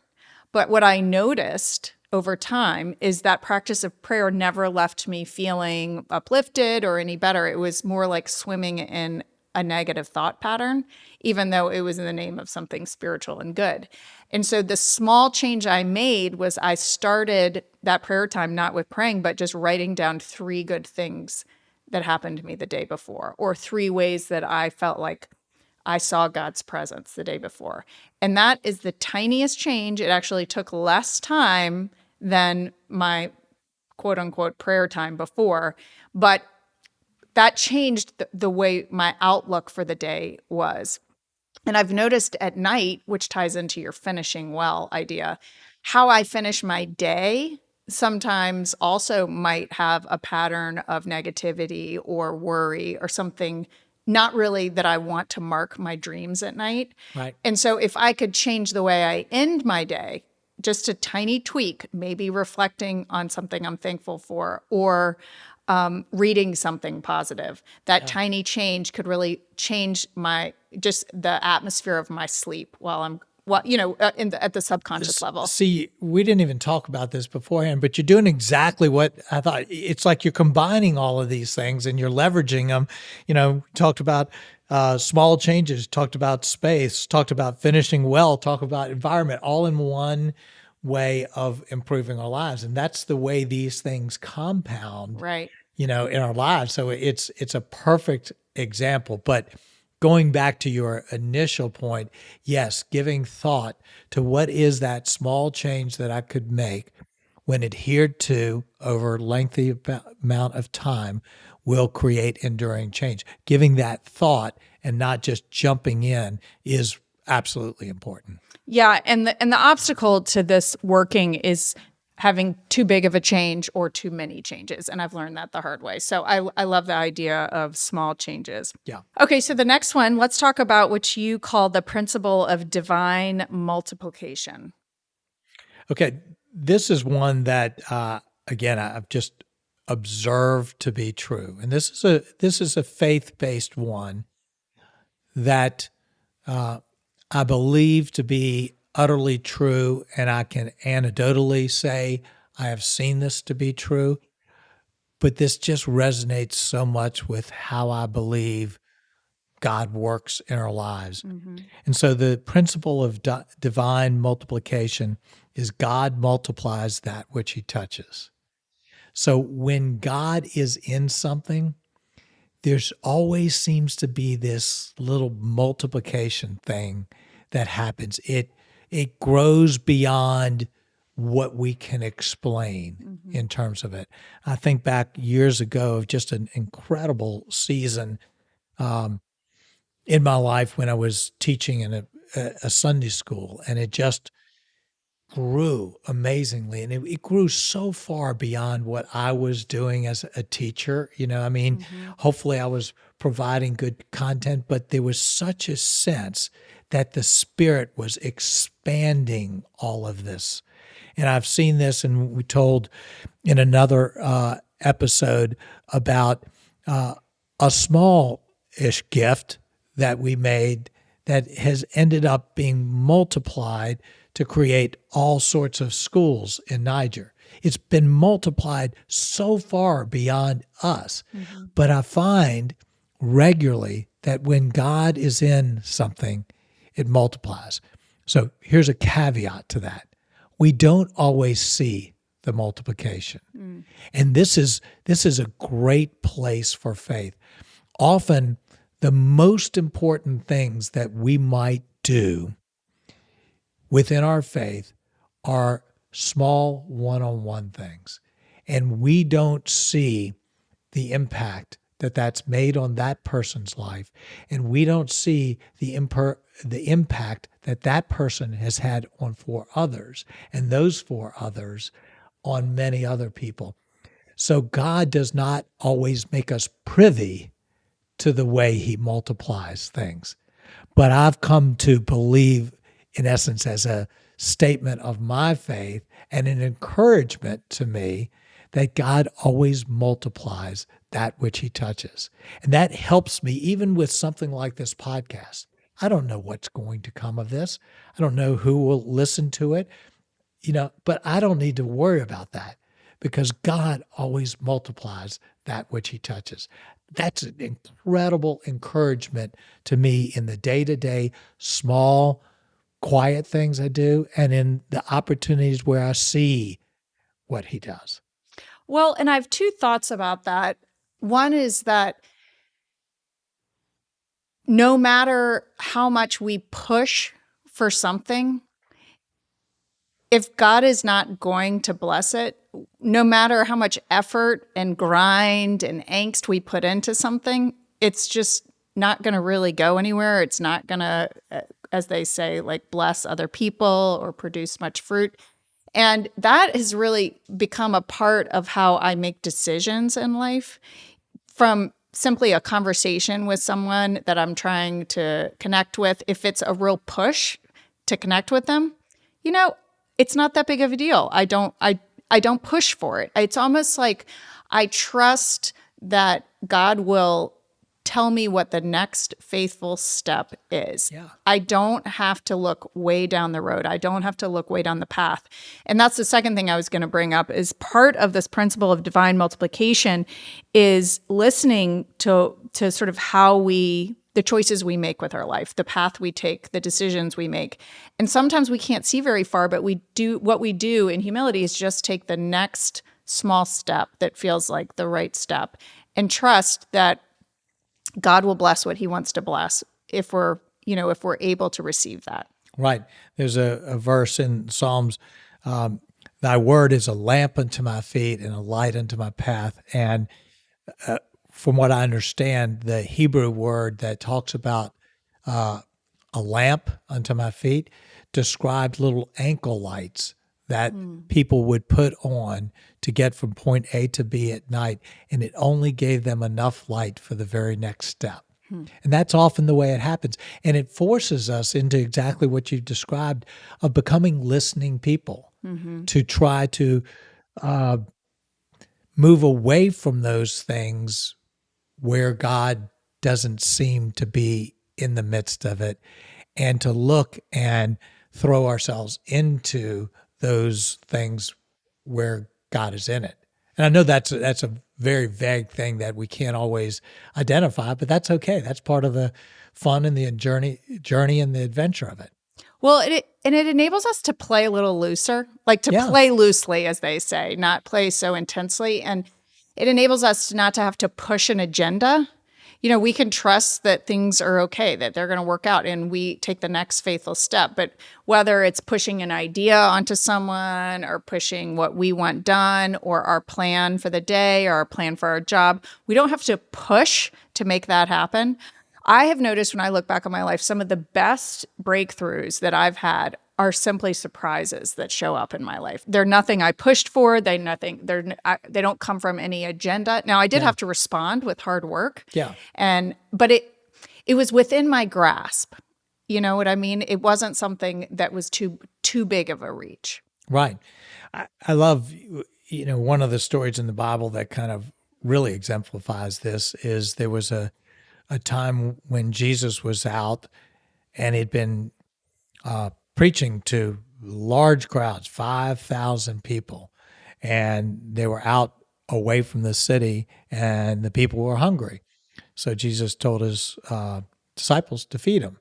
But what I noticed over time is that practice of prayer never left me feeling uplifted or any better. It was more like swimming in a negative thought pattern, even though it was in the name of something spiritual and good. And so the small change I made was I started that prayer time not with praying, but just writing down 3 good things that happened to me the day before, or 3 ways that I felt like I saw God's presence the day before. And that is the tiniest change. It actually took less time than my quote unquote prayer time before, but that changed the way my outlook for the day was. And I've noticed at night, which ties into your finishing well idea, how I finish my day sometimes also might have a pattern of negativity or worry or something not really that I want to mark my dreams at night. Right. And so if I could change the way I end my day, just a tiny tweak, maybe reflecting on something I'm thankful for, or reading something positive, that tiny change could really change just the atmosphere of my sleep while I'm at the subconscious level. See, we didn't even talk about this beforehand, but you're doing exactly what I thought. It's like you're combining all of these things and you're leveraging them. You know, talked about small changes, talked about space, talked about finishing well, talked about environment, all in one way of improving our lives. And that's the way these things compound, Right. you know, in our lives. So it's a perfect example. But going back to your initial point, yes, giving thought to what is that small change that I could make when adhered to over a lengthy amount of time will create enduring change. Giving that thought and not just jumping in is absolutely important. Yeah, and the obstacle to this working is having too big of a change or too many changes, and I've learned that the hard way. So I love the idea of small changes. Yeah. Okay, so the next one, let's talk about what you call the principle of divine multiplication. Okay, this is one that again I've just observe to be true, and this is a faith-based one that I believe to be utterly true, and I can anecdotally say I have seen this to be true, but this just resonates so much with how I believe God works in our lives. And so the principle of divine multiplication is God multiplies that which he touches. So when God is in something, there's always seems to be this little multiplication thing that happens. It grows beyond what we can explain in terms of it. I think back years ago of just an incredible season in my life when I was teaching in a Sunday school, and it just grew amazingly. And it grew so far beyond what I was doing as a teacher. I mean, hopefully I was providing good content, but there was such a sense that the Spirit was expanding all of this. And I've seen this, and we told in another episode about a small-ish gift that we made that has ended up being multiplied to create all sorts of schools in Niger. It's been multiplied so far beyond us. But I find regularly that when God is in something, it multiplies. So here's a caveat to that. We don't always see the multiplication. And this is a great place for faith. Often the most important things that we might do within our faith are small one-on-one things. And we don't see the impact that that's made on that person's life. And we don't see the impact that that person has had on 4 others, and those 4 others on many other people. So God does not always make us privy to the way he multiplies things. But I've come to believe, in essence, as a statement of my faith and an encouragement to me, that God always multiplies that which he touches. And that helps me even with something like this podcast. I don't know what's going to come of this. I don't know who will listen to it, but I don't need to worry about that because God always multiplies that which he touches. That's an incredible encouragement to me in the day-to-day, small, quiet things I do, and in the opportunities where I see what he does. Well, and I have 2 thoughts about that. One is that no matter how much we push for something, if God is not going to bless it, no matter how much effort and grind and angst we put into something, it's just not going to really go anywhere. It's not going to, as they say, like bless other people or produce much fruit. And that has really become a part of how I make decisions in life, from simply a conversation with someone that I'm trying to connect with. If it's a real push to connect with them, it's not that big of a deal. I don't push for it. It's almost like I trust that God will tell me what the next faithful step is. Yeah. I don't have to look way down the road. I don't have to look way down the path. And that's the second thing I was going to bring up is part of this principle of divine multiplication is listening to sort of how the choices we make with our life, the path we take, the decisions we make. And sometimes we can't see very far, but what we do in humility is just take the next small step that feels like the right step and trust that God will bless what he wants to bless if we're able to receive that. Right. There's a verse in Psalms, thy word is a lamp unto my feet and a light unto my path. And from what I understand, the Hebrew word that talks about a lamp unto my feet described little ankle lights that people would put on to get from point A to B at night, and it only gave them enough light for the very next step. And that's often the way it happens. And it forces us into exactly what you've described of becoming listening people to try to move away from those things where God doesn't seem to be in the midst of it, and to look and throw ourselves into those things where God is in it. And I know that's a very vague thing that we can't always identify, but that's okay. That's part of the fun and the journey and the adventure of it. Well, it enables us to play a little looser, like to Yeah. play loosely, as they say, not play so intensely. And it enables us not to have to push an agenda. You know, we can trust that things are okay, that they're going to work out, and we take the next faithful step. But whether it's pushing an idea onto someone or pushing what we want done or our plan for the day or our plan for our job, we don't have to push to make that happen. I have noticed when I look back on my life, some of the best breakthroughs that I've had are simply surprises that show up in my life. They're nothing I pushed for. They don't come from any agenda. Now I did have to respond with hard work. Yeah. But it was within my grasp. You know what I mean? It wasn't something that was too big of a reach. Right. I love, one of the stories in the Bible that kind of really exemplifies this is there was a time when Jesus was out and he'd been preaching to large crowds, 5,000 people, and they were out away from the city and the people were hungry. So Jesus told his disciples to feed them.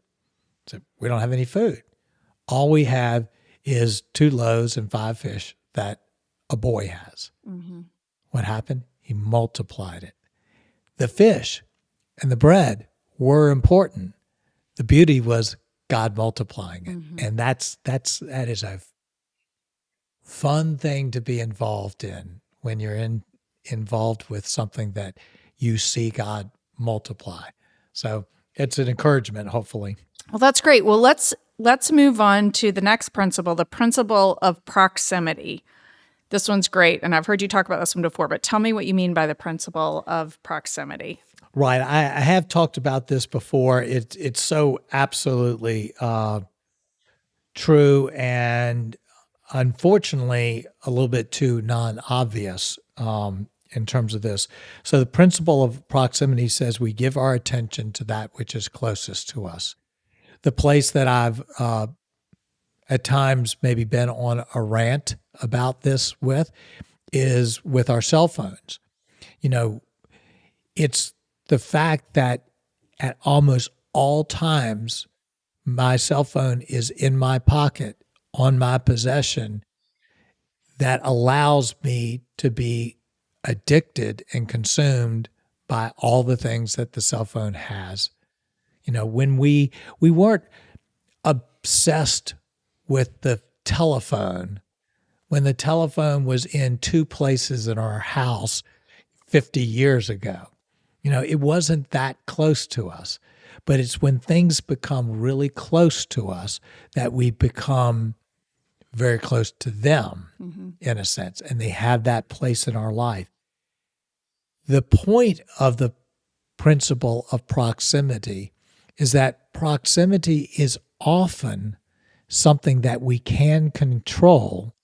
He said, we don't have any food. All we have is 2 loaves and 5 fish that a boy has. Mm-hmm. What happened? He multiplied it. The fish and the bread were important. The beauty was God multiplying it. Mm-hmm. And that is a fun thing to be involved in when you're involved with something that you see God multiply. So it's an encouragement, hopefully. Well, that's great. Well, let's move on to the next principle, the principle of proximity. This one's great, and I've heard you talk about this one before, but tell me what you mean by the principle of proximity. Right. I have talked about this before. It's so absolutely true, and unfortunately a little bit too non-obvious in terms of this. So the principle of proximity says we give our attention to that which is closest to us. The place that I've at times maybe been on a rant about this is with our cell phones. It's the fact that at almost all times, my cell phone is in my pocket, on my possession, that allows me to be addicted and consumed by all the things that the cell phone has. When we weren't obsessed with the telephone, when the telephone was in 2 places in our house 50 years ago, it wasn't that close to us. But it's when things become really close to us that we become very close to them, mm-hmm. in a sense, and they have that place in our life. The point of the principle of proximity is that proximity is often something that we can control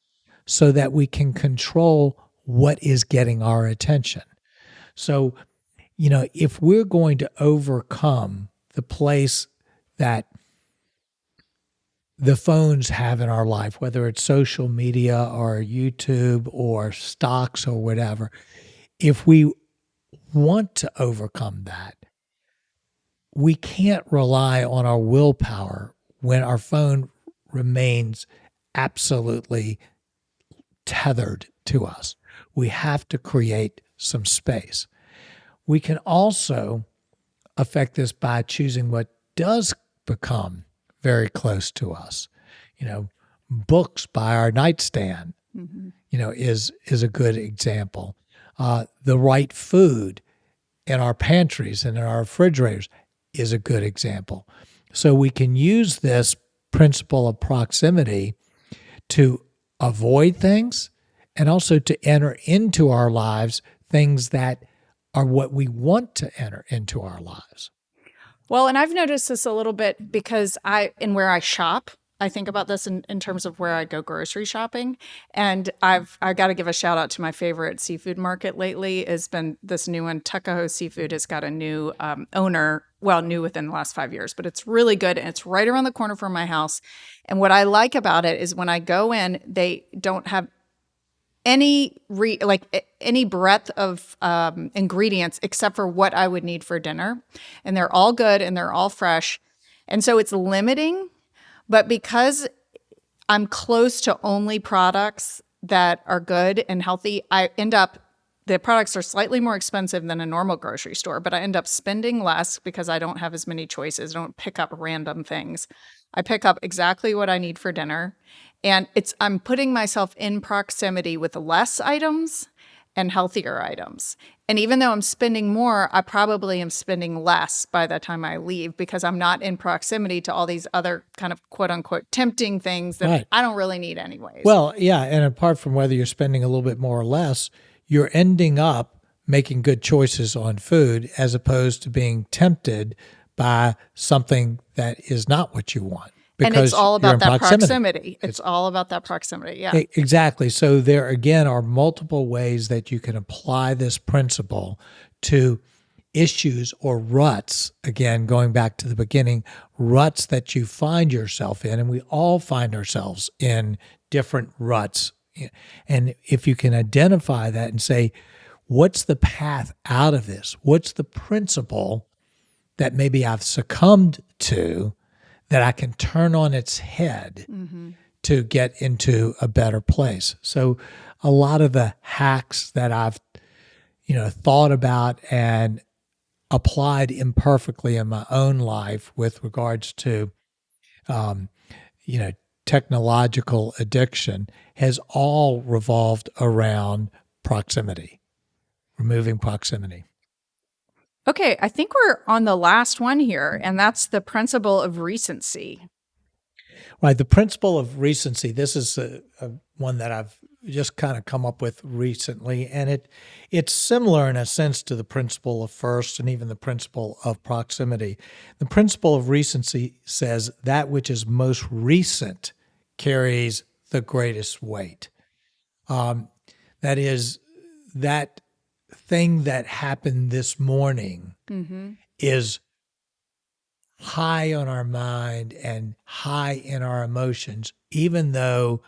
so that we can control what is getting our attention. So, if we're going to overcome the place that the phones have in our life, whether it's social media or YouTube or stocks or whatever, if we want to overcome that, we can't rely on our willpower when our phone remains absolutely tethered to us. We have to create some space. We can also affect this by choosing what does become very close to us. Books by our nightstand, mm-hmm. Is a good example. The right food in our pantries and in our refrigerators is a good example. So we can use this principle of proximity to avoid things and also to enter into our lives things that are what we want to enter into our lives. Well, and I've noticed this a little bit because where I shop, I think about this in terms of where I go grocery shopping. And I got to give a shout out to my favorite seafood market lately. Has been this new one. Tuckahoe Seafood has got a new owner, well, new within the last 5 years, but it's really good. And it's right around the corner from my house. And what I like about it is when I go in, they don't have any breadth of ingredients except for what I would need for dinner. And they're all good and they're all fresh. And so it's limiting, but because I'm close to only products that are good and healthy, the products are slightly more expensive than a normal grocery store, but I end up spending less because I don't have as many choices. I don't pick up random things. I pick up exactly what I need for dinner. And I'm putting myself in proximity with less items and healthier items. And even though I'm spending more, I probably am spending less by the time I leave because I'm not in proximity to all these other kind of quote unquote tempting things that Right. I don't really need anyways. Well, yeah. And apart from whether you're spending a little bit more or less, you're ending up making good choices on food as opposed to being tempted by something that is not what you want and it's because all you're about in that proximity. proximity. It's all about that proximity. Yeah. Exactly. So there again are multiple ways that you can apply this principle to issues or ruts. Again, going back to the beginning, ruts that you find yourself in, and we all find ourselves in different ruts. And if you can identify that and say, what's the path out of this? What's the principle that maybe I've succumbed to that I can turn on its head to get into a better place? So a lot of the hacks that I've thought about and applied imperfectly in my own life with regards to um, you know technological addiction has all revolved around proximity, removing proximity. Okay. I think we're on the last one here, and that's the principle of recency. Right. The principle of recency. This is a one that I've just kind of come up with recently, and it's similar in a sense to the principle of first and even the principle of proximity. The principle of recency says that which is most recent carries the greatest weight. That is, that thing that happened this morning is high on our mind and high in our emotions, even though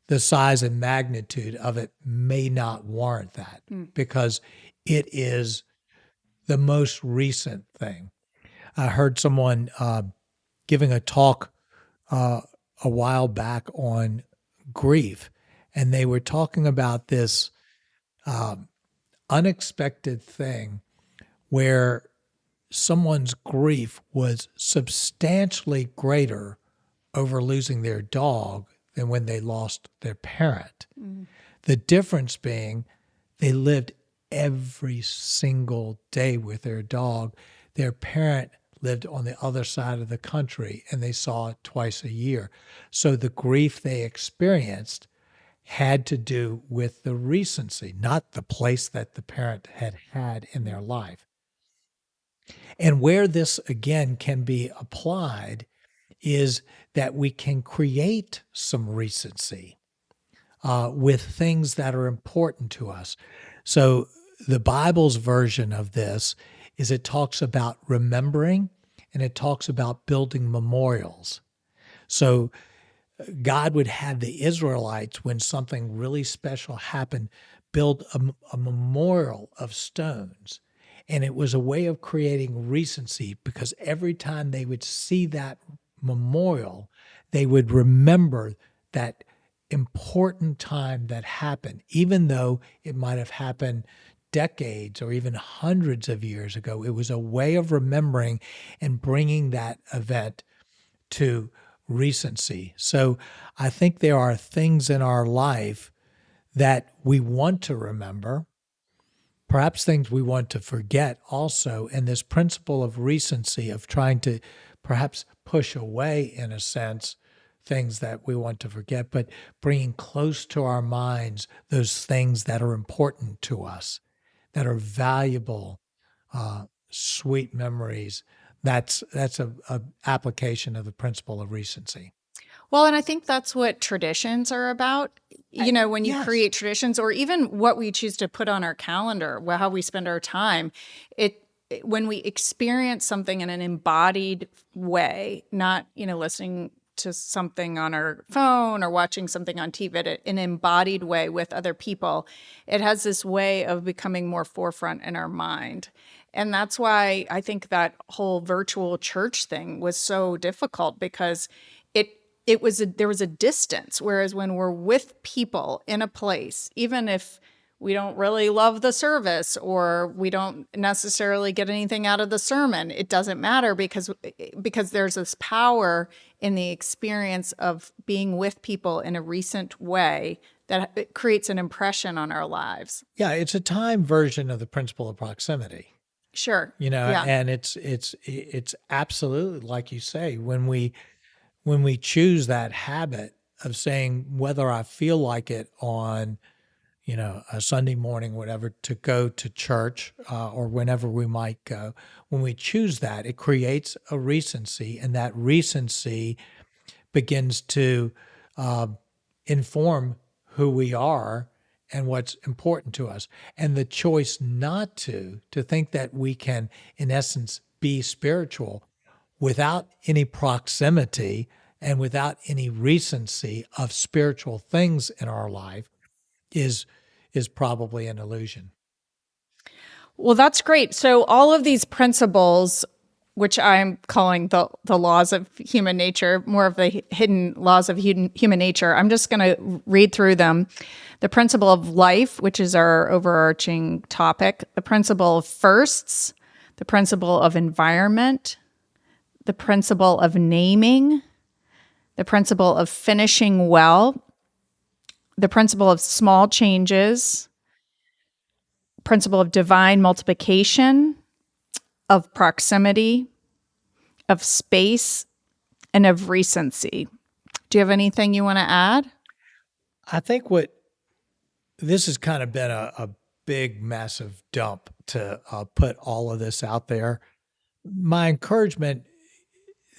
the size and magnitude of it may not warrant that because it is the most recent thing. I heard someone giving a talk a while back on grief, and they were talking about this unexpected thing where someone's grief was substantially greater over losing their dog than when they lost their parent. The difference being they lived every single day with their dog. Their parent lived on the other side of the country and they saw it twice a year. So the grief they experienced had to do with the recency, not the place that the parent had had in their life. And where this again can be applied is that we can create some recency with things that are important to us. So the Bible's version of this is it talks about remembering and it talks about building memorials. So God would have the Israelites, when something really special happened, build a memorial of stones. And it was a way of creating recency because every time they would see that memorial, they would remember that important time that happened, even though it might have happened decades or even hundreds of years ago. It was a way of remembering and bringing that event to recency. So I think there are things in our life that we want to remember, perhaps things we want to forget also. And this principle of recency, of trying to perhaps push away, in a sense, things that we want to forget, but bringing close to our minds those things that are important to us, that are valuable, sweet memories. That's a application of the principle of recency. Well, and I think that's what traditions are about. When you Yes. create traditions, or even what we choose to put on our calendar, how we spend our time, when we experience something in an embodied way, not, listening to something on our phone or watching something on TV, but in an embodied way with other people, it has this way of becoming more forefront in our mind. And that's why I think that whole virtual church thing was so difficult, because it there was a distance. Whereas when we're with people in a place, even if we don't really love the service or we don't necessarily get anything out of the sermon, it doesn't matter, because there's this power in the experience of being with people in a recent way that it creates an impression on our lives. Yeah, it's a time version of the principle of proximity. Sure. Yeah. And it's absolutely like you say, when we choose that habit of saying whether I feel like it on, a Sunday morning, whatever, to go to church or whenever we might go, when we choose that, it creates a recency, and that recency begins to inform who we are and what's important to us. And the choice not to think that we can, in essence, be spiritual without any proximity and without any recency of spiritual things in our life is probably an illusion. Well, that's great. So all of these principles, which I'm calling the laws of human nature, more of the hidden laws of human nature, I'm just going to read through them. The principle of life, which is our overarching topic, the principle of firsts, the principle of environment, the principle of naming, the principle of finishing well, the principle of small changes, principle of divine multiplication, of proximity, of space, and of recency. Do you have anything you want to add? I think this has kind of been a big, massive dump to put all of this out there. My encouragement,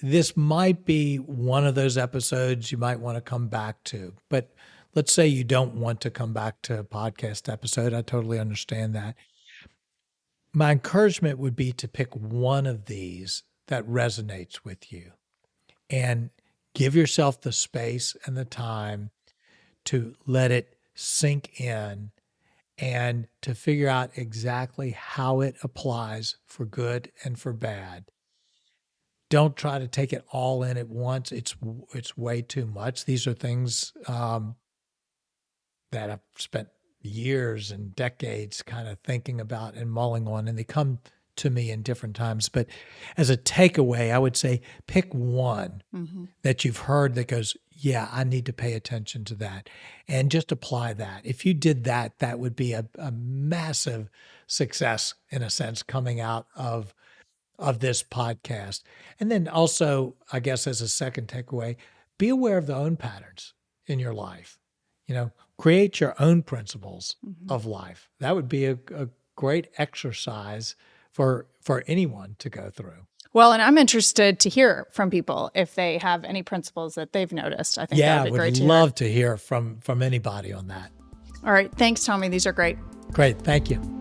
this might be one of those episodes you might want to come back to, but let's say you don't want to come back to a podcast episode. I totally understand that. My encouragement would be to pick one of these that resonates with you and give yourself the space and the time to let it sink in and to figure out exactly how it applies for good and for bad. Don't try to take it all in at once. It's way too much. These are things that I've spent years and decades kind of thinking about and mulling on, and they come to me in different times. But as a takeaway, I would say pick one that you've heard that goes, yeah, I need to pay attention to that, and just apply that. If you did that, that would be a massive success, in a sense, coming out of this podcast. And then also, I guess as a second takeaway, be aware of the own patterns in your life. Create your own principles of life. That would be a great exercise for anyone to go through. Well, and I'm interested to hear from people if they have any principles that they've noticed. I think that would be great to hear. Love to hear from anybody on that. All right. Thanks, Tommy. These are great. Great. Thank you.